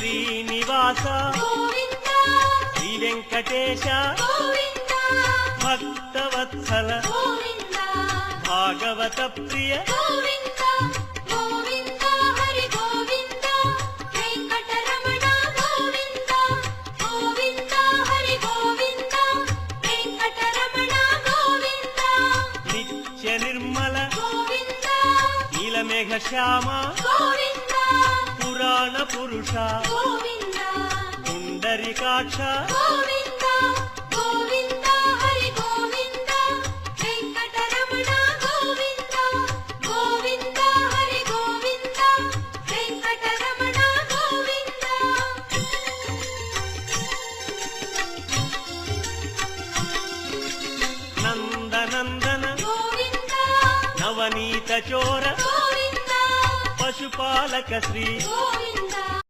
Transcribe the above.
శ్రీనివాస శ్రీ వెంకటేశ భక్తవత్సల భాగవత ప్రియ నిత్య నిర్మల నీలమేఘ శ్యామ పురాణ పురుష పుండరీకాక్ష నందనందన నవనీత చోర పశుపాలక శ్రీ